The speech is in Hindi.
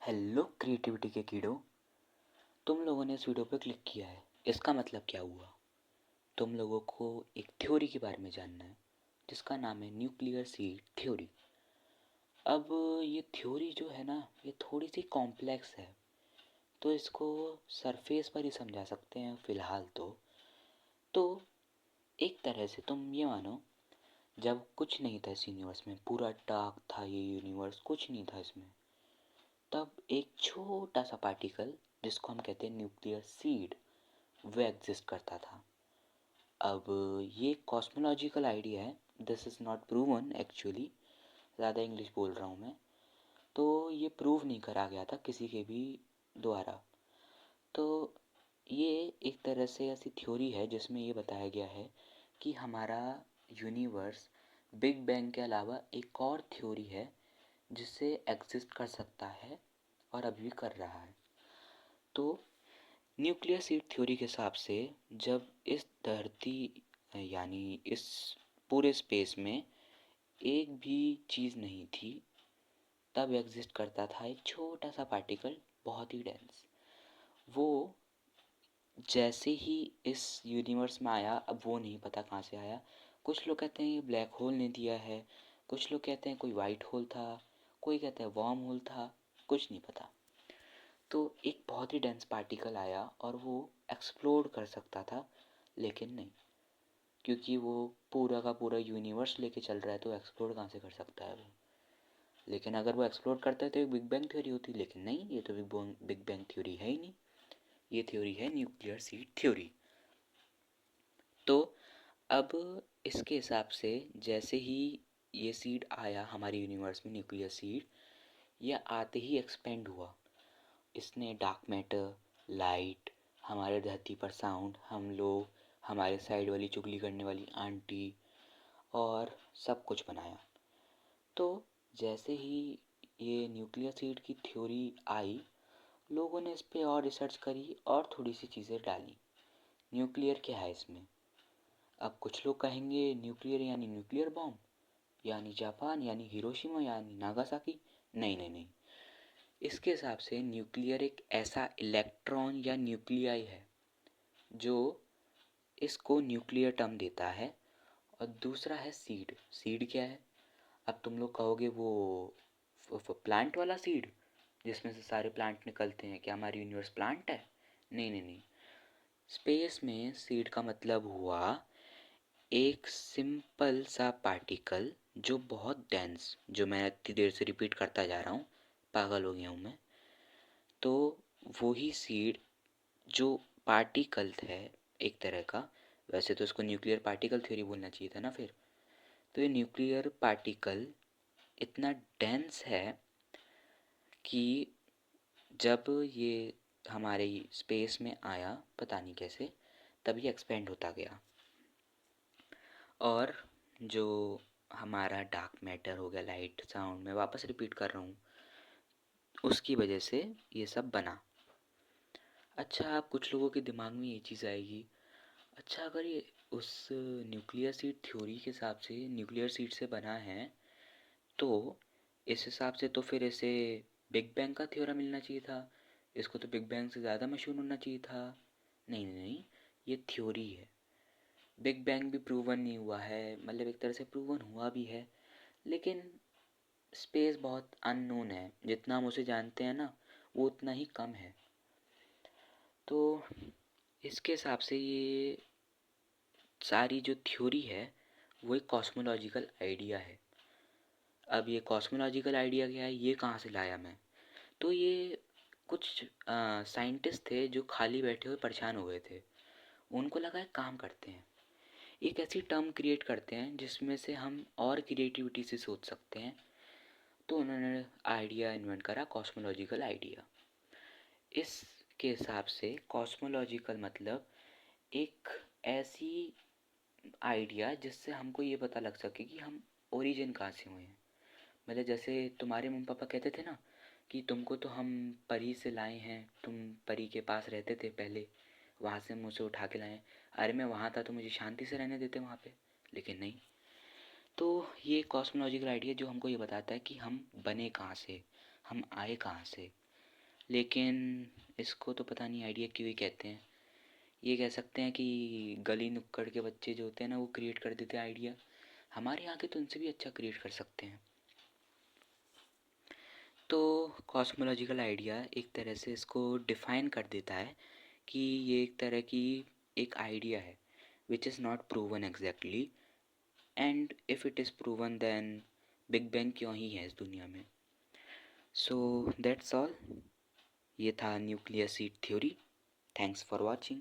हेलो क्रिएटिविटी के कीड़ों। तुम लोगों ने इस वीडियो पर क्लिक किया है, इसका मतलब क्या हुआ? तुम लोगों को एक थ्योरी के बारे में जानना है जिसका नाम है न्यूक्लियर सीड थ्योरी। अब ये थ्योरी जो है ना, ये थोड़ी सी कॉम्प्लेक्स है, तो इसको सरफेस पर ही समझा सकते हैं फ़िलहाल तो एक तरह से तुम ये मानो, जब कुछ नहीं था इस यूनिवर्स में, पूरा डार्क था ये यूनिवर्स, कुछ नहीं था इसमें, तब एक छोटा सा पार्टिकल जिसको हम कहते हैं न्यूक्लियर सीड, वो एग्जिस्ट करता था। अब ये कॉस्मोलॉजिकल आइडिया है, this is not proven actually, ज़्यादा इंग्लिश बोल रहा हूँ मैं, तो ये प्रूव नहीं करा गया था किसी के भी द्वारा। तो ये एक तरह से ऐसी थ्योरी है जिसमें ये बताया गया है कि हमारा यूनिवर्स बिग बैंग के अलावा एक और थ्योरी है जिससे एग्जिस्ट कर सकता है और अभी भी कर रहा है। तो न्यूक्लियर सीड थ्योरी के हिसाब से जब इस धरती यानी इस पूरे स्पेस में एक भी चीज़ नहीं थी, तब एग्जिस्ट करता था एक छोटा सा पार्टिकल, बहुत ही डेंस। वो जैसे ही इस यूनिवर्स में आया, अब वो नहीं पता कहाँ से आया। कुछ लोग कहते हैं ये ब्लैक होल ने दिया है, कुछ लोग कहते हैं कोई वाइट होल था, कोई कहता है वर्म होल था, कुछ नहीं पता। तो एक बहुत ही डेंस पार्टिकल आया और वो एक्सप्लोड कर सकता था, लेकिन नहीं, क्योंकि वो पूरा का पूरा यूनिवर्स लेके चल रहा है, तो एक्सप्लोर कहाँ से कर सकता है वो। लेकिन अगर वो एक्सप्लोर करता है तो एक बिग बैंग थ्योरी होती, लेकिन नहीं, ये तो बिग बैंग थ्योरी है ही नहीं, ये थ्योरी है न्यूक्लियर सीड थ्योरी। तो अब इसके हिसाब से जैसे ही ये सीड आया हमारे यूनिवर्स में, न्यूक्लियर सीड, यह आते ही एक्सपेंड हुआ। इसने डार्क मैटर, लाइट, हमारे धरती पर साउंड, हम लोग, हमारे साइड वाली चुगली करने वाली आंटी, और सब कुछ बनाया। तो जैसे ही ये न्यूक्लियर सीड की थ्योरी आई, लोगों ने इस पे और रिसर्च करी और थोड़ी सी चीज़ें डाली। न्यूक्लियर क्या है इसमें? अब कुछ लोग कहेंगे न्यूक्लियर यानी न्यूक्लियर बॉम्ब, यानी जापान, यानी हिरोशिमा, यानी नागासाकी। नहीं नहीं नहीं, इसके हिसाब से न्यूक्लियर एक ऐसा इलेक्ट्रॉन या न्यूक्लियाई है जो इसको न्यूक्लियर टर्म देता है। और दूसरा है सीड। सीड क्या है? अब तुम लोग कहोगे वो प्लांट वाला सीड जिसमें से सारे प्लांट निकलते हैं, क्या हमारी यूनिवर्स प्लांट है? नहीं नहीं नहीं, स्पेस में सीड का मतलब हुआ एक सिंपल सा पार्टिकल जो बहुत डेंस, जो मैं इतनी देर से रिपीट करता जा रहा हूँ, पागल हो गया हूँ मैं। तो वही सीड जो पार्टिकल है एक तरह का, वैसे तो इसको न्यूक्लियर पार्टिकल थ्योरी बोलना चाहिए था ना फिर। तो ये न्यूक्लियर पार्टिकल इतना डेंस है कि जब ये हमारे स्पेस में आया, पता नहीं कैसे, तभी एक्सपेंड होता गया। और जो हमारा डार्क मैटर हो गया, लाइट, साउंड, मैं वापस रिपीट कर रहा हूँ, उसकी वजह से ये सब बना। अच्छा, आप कुछ लोगों के दिमाग में ये चीज़ आएगी, अच्छा अगर ये उस न्यूक्लियर सीड थ्योरी के हिसाब से न्यूक्लियर सीड से बना है, तो इस हिसाब से तो फिर इसे बिग बैंग का थ्योरम मिलना चाहिए था, इसको तो बिग बैंग से ज़्यादा मशहूर होना चाहिए था। नहीं नहीं नहीं, ये थ्योरी है। बिग बैंग भी प्रूवन नहीं हुआ है, मतलब एक तरह से प्रूवन हुआ भी है, लेकिन स्पेस बहुत अननोन है, जितना हम उसे जानते हैं ना, वो उतना ही कम है। तो इसके हिसाब से ये सारी जो थ्योरी है वो एक कॉस्मोलॉजिकल आइडिया है। अब ये कॉस्मोलॉजिकल आइडिया क्या है, ये कहाँ से लाया मैं? तो ये कुछ साइंटिस्ट थे जो खाली बैठे हुए परेशान हो गए थे, उनको लगा एक काम करते हैं, एक ऐसी टर्म क्रिएट करते हैं जिसमें से हम और क्रिएटिविटी से सोच सकते हैं। तो उन्होंने आइडिया इन्वेंट करा, कॉस्मोलॉजिकल आइडिया। इसके हिसाब से कॉस्मोलॉजिकल मतलब एक ऐसी आइडिया जिससे हमको ये पता लग सके कि हम ओरिजिन कहाँ से हुए हैं। मतलब जैसे तुम्हारे मम्मी पापा कहते थे ना कि तुमको तो हम परी से लाए हैं, तुम परी के पास रहते थे पहले, वहाँ से हम उसे उठा के लाए हैं। अरे मैं वहाँ था तो मुझे शांति से रहने देते वहाँ पे, लेकिन नहीं। तो ये कॉस्मोलॉजिकल आइडिया जो हमको ये बताता है कि हम बने कहाँ से, हम आए कहाँ से। लेकिन इसको तो पता नहीं आइडिया क्यों ही कहते हैं। ये कह सकते हैं कि गली नुक्कड़ के बच्चे जो होते हैं ना, वो क्रिएट कर देते हैं आइडिया। हमारे यहाँ के तो उनसे भी अच्छा क्रिएट कर सकते हैं। तो कॉस्मोलॉजिकल आइडिया एक तरह से इसको डिफ़ाइन कर देता है कि ये एक तरह की एक आइडिया है which is not proven exactly, and if it is proven then big bang क्यों ही है इस दुनिया में। So that's all. ये था nuclear seed theory. Thanks for watching.